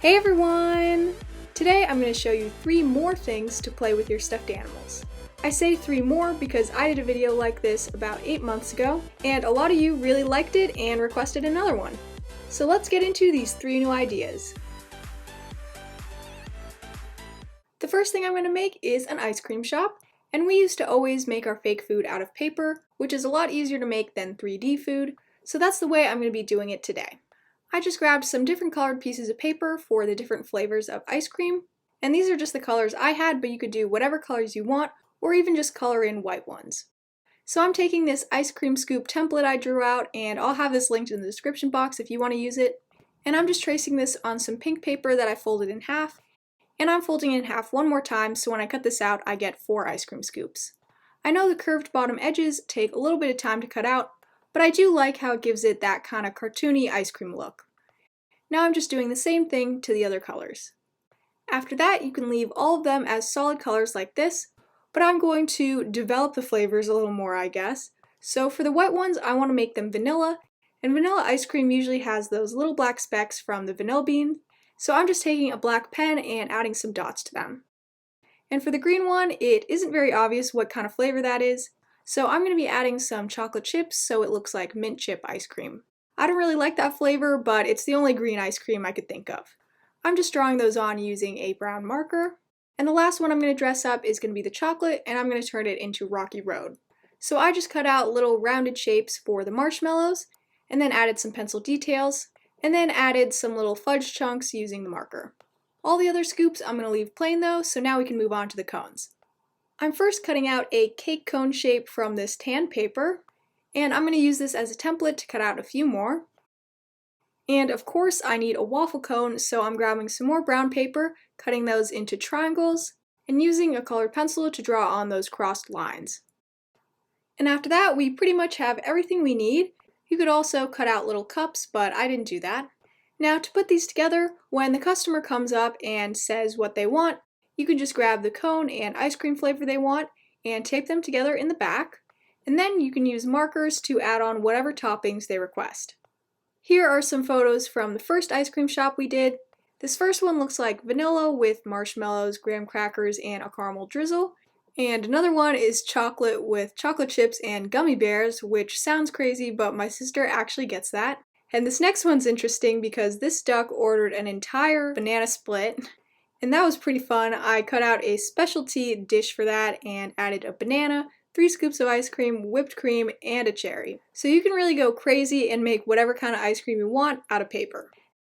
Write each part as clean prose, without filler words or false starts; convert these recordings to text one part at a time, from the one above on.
Hey everyone! Today I'm going to show you 3 more things to play with your stuffed animals. I say 3 more because I did a video like this about 8 months ago, and a lot of you really liked it and requested another one. So let's get into these 3 new ideas. The first thing I'm going to make is an ice cream shop, and we used to always make our fake food out of paper, which is a lot easier to make than 3D food, so that's the way I'm going to be doing it today. I just grabbed some different colored pieces of paper for the different flavors of ice cream, and these are just the colors I had, but you could do whatever colors you want, or even just color in white ones. So I'm taking this ice cream scoop template I drew out, and I'll have this linked in the description box if you want to use it, and I'm just tracing this on some pink paper that I folded in half, and I'm folding it in half one more time so when I cut this out I get 4 ice cream scoops. I know the curved bottom edges take a little bit of time to cut out, but I do like how it gives it that kind of cartoony ice cream look. Now I'm just doing the same thing to the other colors. After that, you can leave all of them as solid colors like this, but I'm going to develop the flavors a little more, I guess. So for the white ones, I want to make them vanilla, and vanilla ice cream usually has those little black specks from the vanilla bean, so I'm just taking a black pen and adding some dots to them. And for the green one, it isn't very obvious what kind of flavor that is, so I'm going to be adding some chocolate chips so it looks like mint chip ice cream. I don't really like that flavor, but it's the only green ice cream I could think of. I'm just drawing those on using a brown marker. And the last one I'm going to dress up is going to be the chocolate, and I'm going to turn it into Rocky Road. So I just cut out little rounded shapes for the marshmallows, and then added some pencil details, and then added some little fudge chunks using the marker. All the other scoops I'm going to leave plain though, so now we can move on to the cones. I'm first cutting out a cake cone shape from this tan paper, and I'm going to use this as a template to cut out a few more. And of course I need a waffle cone, so I'm grabbing some more brown paper, cutting those into triangles, and using a colored pencil to draw on those crossed lines. And after that, we pretty much have everything we need. You could also cut out little cups, but I didn't do that. Now to put these together, when the customer comes up and says what they want, you can just grab the cone and ice cream flavor they want and tape them together in the back, and then you can use markers to add on whatever toppings they request. Here are some photos from the first ice cream shop we did. This first one looks like vanilla with marshmallows, graham crackers, and a caramel drizzle. And another one is chocolate with chocolate chips and gummy bears, which sounds crazy, but my sister actually gets that. And this next one's interesting because this duck ordered an entire banana split, and that was pretty fun. I cut out a specialty dish for that and added a banana, 3 scoops of ice cream, whipped cream, and a cherry. So you can really go crazy and make whatever kind of ice cream you want out of paper.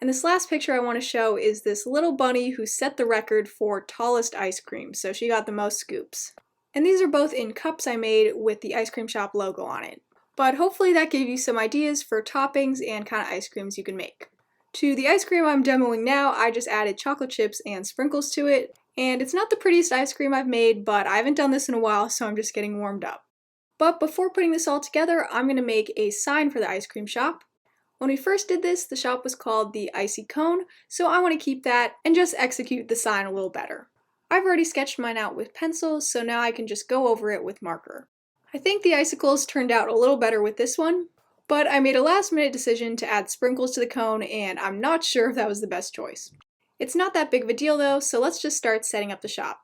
And this last picture I want to show is this little bunny who set the record for tallest ice cream, so she got the most scoops. And these are both in cups I made with the ice cream shop logo on it. But hopefully that gave you some ideas for toppings and kind of ice creams you can make. To the ice cream I'm demoing now, I just added chocolate chips and sprinkles to it, and it's not the prettiest ice cream I've made, but I haven't done this in a while, so I'm just getting warmed up. But before putting this all together, I'm going to make a sign for the ice cream shop. When we first did this, the shop was called the Icy Cone, so I want to keep that and just execute the sign a little better. I've already sketched mine out with pencil, so now I can just go over it with marker. I think the icicles turned out a little better with this one, but I made a last-minute decision to add sprinkles to the cone, and I'm not sure if that was the best choice. It's not that big of a deal though, so let's just start setting up the shop.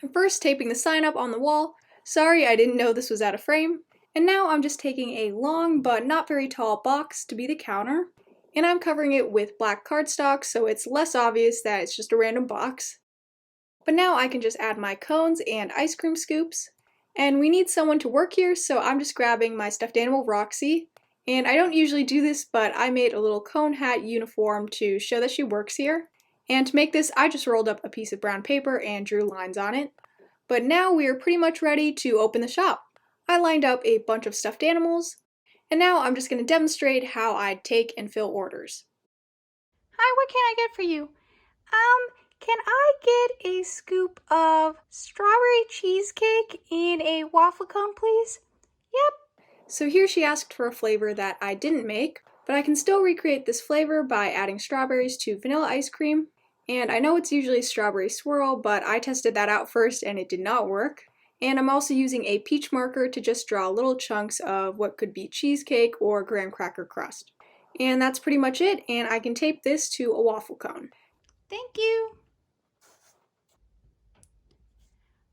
I'm first taping the sign up on the wall. Sorry, I didn't know this was out of frame. And now I'm just taking a long but not very tall box to be the counter, and I'm covering it with black cardstock so it's less obvious that it's just a random box. But now I can just add my cones and ice cream scoops. And we need someone to work here, so I'm just grabbing my stuffed animal Roxy. And I don't usually do this, but I made a little cone hat uniform to show that she works here. And to make this, I just rolled up a piece of brown paper and drew lines on it. But now we are pretty much ready to open the shop. I lined up a bunch of stuffed animals, and now I'm just going to demonstrate how I take and fill orders. Hi, what can I get for you? Can I get a scoop of strawberry cheesecake in a waffle cone, please? Yep. So here she asked for a flavor that I didn't make, but I can still recreate this flavor by adding strawberries to vanilla ice cream. And I know it's usually strawberry swirl, but I tested that out first and it did not work. And I'm also using a peach marker to just draw little chunks of what could be cheesecake or graham cracker crust. And that's pretty much it, and I can tape this to a waffle cone. Thank you.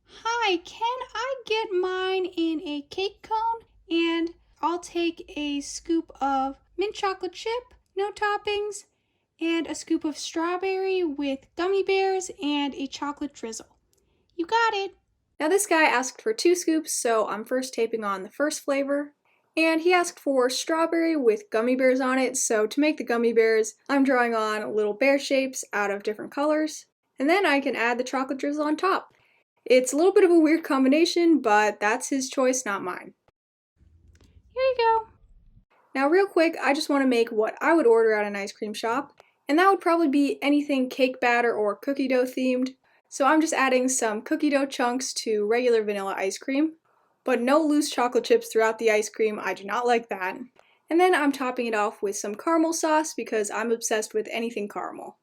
Hi, can I get mine in a cake cone? And I'll take a scoop of mint chocolate chip, no toppings, and a scoop of strawberry with gummy bears and a chocolate drizzle. You got it. Now this guy asked for 2 scoops, so I'm first taping on the first flavor. And he asked for strawberry with gummy bears on it, so to make the gummy bears, I'm drawing on little bear shapes out of different colors. And then I can add the chocolate drizzle on top. It's a little bit of a weird combination, but that's his choice, not mine. Here you go. Now real quick, I just want to make what I would order at an ice cream shop, and that would probably be anything cake batter or cookie dough themed. So I'm just adding some cookie dough chunks to regular vanilla ice cream, but no loose chocolate chips throughout the ice cream, I do not like that. And then I'm topping it off with some caramel sauce because I'm obsessed with anything caramel.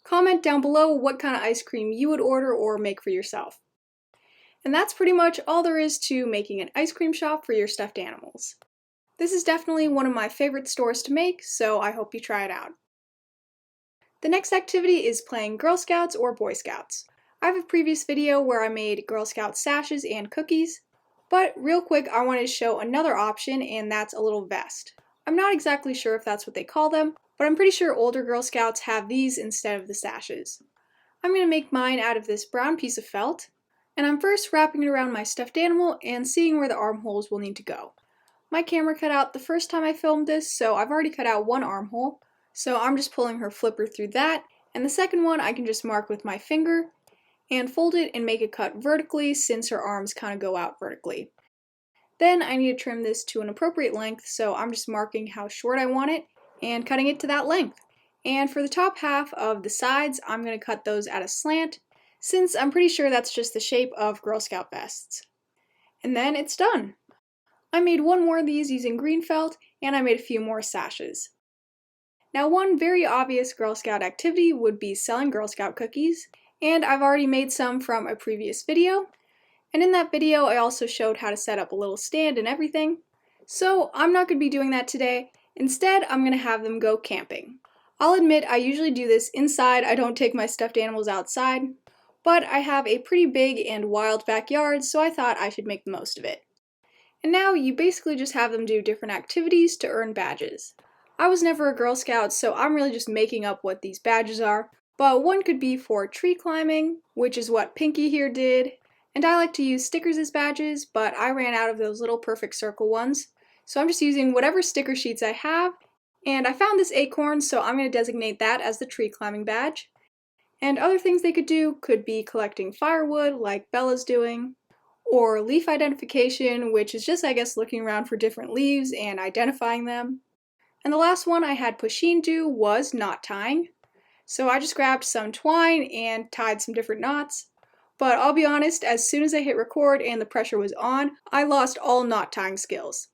Comment down below what kind of ice cream you would order or make for yourself. And that's pretty much all there is to making an ice cream shop for your stuffed animals. This is definitely one of my favorite stores to make, so I hope you try it out. The next activity is playing Girl Scouts or Boy Scouts. I have a previous video where I made Girl Scout sashes and cookies, but real quick I wanted to show another option, and that's a little vest. I'm not exactly sure if that's what they call them, but I'm pretty sure older Girl Scouts have these instead of the sashes. I'm going to make mine out of this brown piece of felt, and I'm first wrapping it around my stuffed animal and seeing where the armholes will need to go. My camera cut out the first time I filmed this, so I've already cut out one armhole, so I'm just pulling her flipper through that, and the second one I can just mark with my finger and fold it and make it cut vertically since her arms kind of go out vertically. Then I need to trim this to an appropriate length, so I'm just marking how short I want it and cutting it to that length. And for the top half of the sides, I'm going to cut those at a slant, since I'm pretty sure that's just the shape of Girl Scout vests. And then it's done! I made one more of these using green felt, and I made a few more sashes. Now one very obvious Girl Scout activity would be selling Girl Scout cookies, and I've already made some from a previous video. And in that video I also showed how to set up a little stand and everything. So I'm not going to be doing that today. Instead, I'm going to have them go camping. I'll admit I usually do this inside, I don't take my stuffed animals outside, but I have a pretty big and wild backyard, so I thought I should make the most of it. And now you basically just have them do different activities to earn badges. I was never a Girl Scout, so I'm really just making up what these badges are, but one could be for tree climbing, which is what Pinky here did, and I like to use stickers as badges, but I ran out of those little perfect circle ones, so I'm just using whatever sticker sheets I have, and I found this acorn, so I'm going to designate that as the tree climbing badge. And other things they could do could be collecting firewood, like Bella's doing, or leaf identification, which is just, I guess, looking around for different leaves and identifying them. And the last one I had Pusheen do was knot tying. So I just grabbed some twine and tied some different knots. But I'll be honest, as soon as I hit record and the pressure was on, I lost all knot tying skills.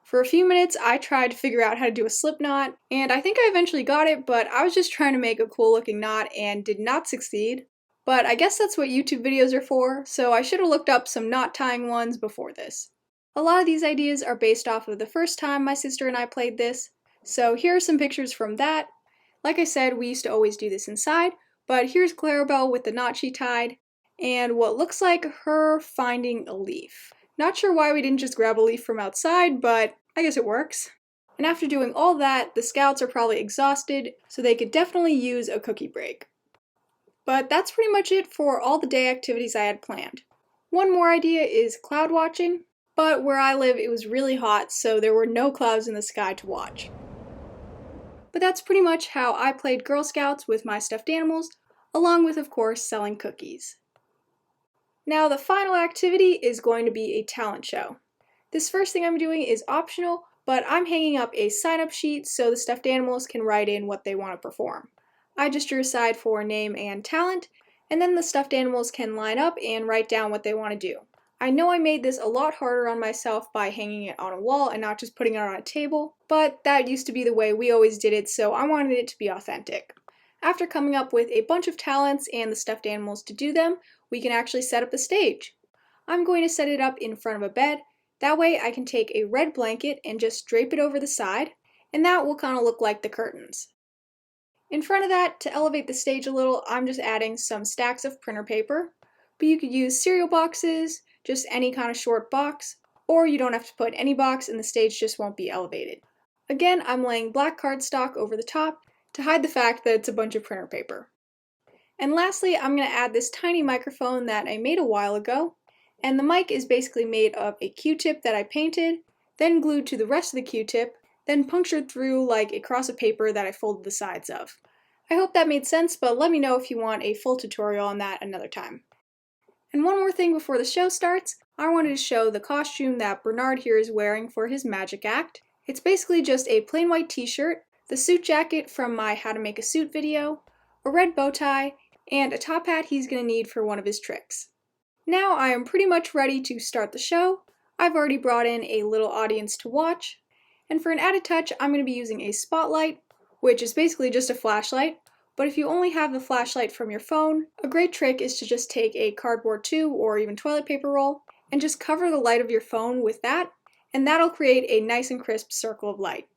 For a few minutes I tried to figure out how to do a slip knot, and I think I eventually got it, but I was just trying to make a cool looking knot and did not succeed. But I guess that's what YouTube videos are for, so I should have looked up some knot tying ones before this. A lot of these ideas are based off of the first time my sister and I played this, so here are some pictures from that. Like I said, we used to always do this inside, but here's Clarabelle with the knot she tied, and what looks like her finding a leaf. Not sure why we didn't just grab a leaf from outside, but I guess it works. And after doing all that, the scouts are probably exhausted, so they could definitely use a cookie break. But that's pretty much it for all the day activities I had planned. One more idea is cloud watching, but where I live it was really hot, so there were no clouds in the sky to watch. But that's pretty much how I played Girl Scouts with my stuffed animals, along with, of course, selling cookies. Now the final activity is going to be a talent show. This first thing I'm doing is optional, but I'm hanging up a sign-up sheet so the stuffed animals can write in what they want to perform. I just drew a side for name and talent, and then the stuffed animals can line up and write down what they want to do. I know I made this a lot harder on myself by hanging it on a wall and not just putting it on a table, but that used to be the way we always did it, so I wanted it to be authentic. After coming up with a bunch of talents and the stuffed animals to do them, we can actually set up the stage. I'm going to set it up in front of a bed, that way I can take a red blanket and just drape it over the side, and that will kind of look like the curtains. In front of that, to elevate the stage a little, I'm just adding some stacks of printer paper. But you could use cereal boxes, just any kind of short box, or you don't have to put any box and the stage just won't be elevated. Again, I'm laying black cardstock over the top to hide the fact that it's a bunch of printer paper. And lastly, I'm going to add this tiny microphone that I made a while ago. And the mic is basically made of a Q-tip that I painted, then glued to the rest of the Q-tip, then punctured through like a cross of paper that I folded the sides of. I hope that made sense, but let me know if you want a full tutorial on that another time. And one more thing before the show starts, I wanted to show the costume that Bernard here is wearing for his magic act. It's basically just a plain white t-shirt, the suit jacket from my How to Make a Suit video, a red bow tie, and a top hat he's going to need for one of his tricks. Now I am pretty much ready to start the show. I've already brought in a little audience to watch, and for an added touch I'm going to be using a spotlight, which is basically just a flashlight, but if you only have the flashlight from your phone, a great trick is to just take a cardboard tube or even toilet paper roll and just cover the light of your phone with that, and that'll create a nice and crisp circle of light.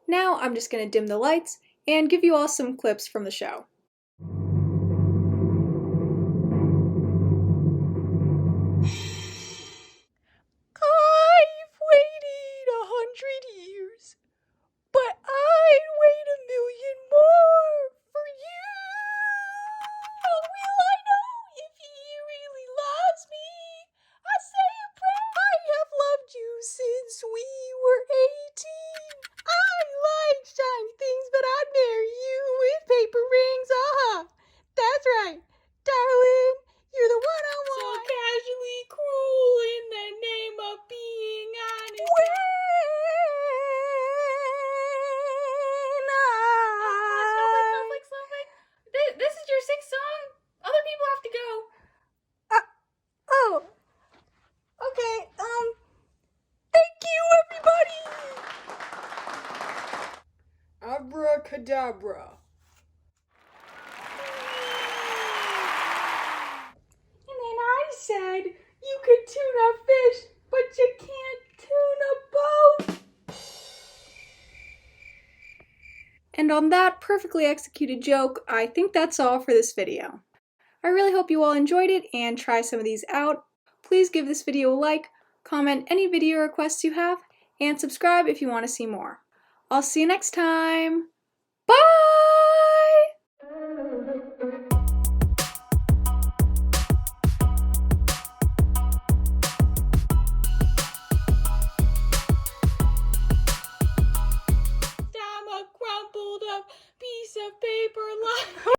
Now I'm just going to dim the lights and give you all some clips from the show. I've waited 100 years, but I'd wait 1,000,000 more for you. Will I know if he really loves me? I say a prayer. I have loved you since we were 18. I like shiny things, but I'd marry you with paper rings. That's right, darling. You're the one I want. So casually cruel in the name of being honest. Snowflake. This is your 6th song. Other people have to go. Oh. Okay. Thank you, everybody. Abracadabra. And then I said you could tune a fish, but you can't tune a boat. And on that perfectly executed joke, I think that's all for this video. I really hope you all enjoyed it and try some of these out. Please give this video a like, comment any video requests you have, and subscribe if you want to see more. I'll see you next time. Bye!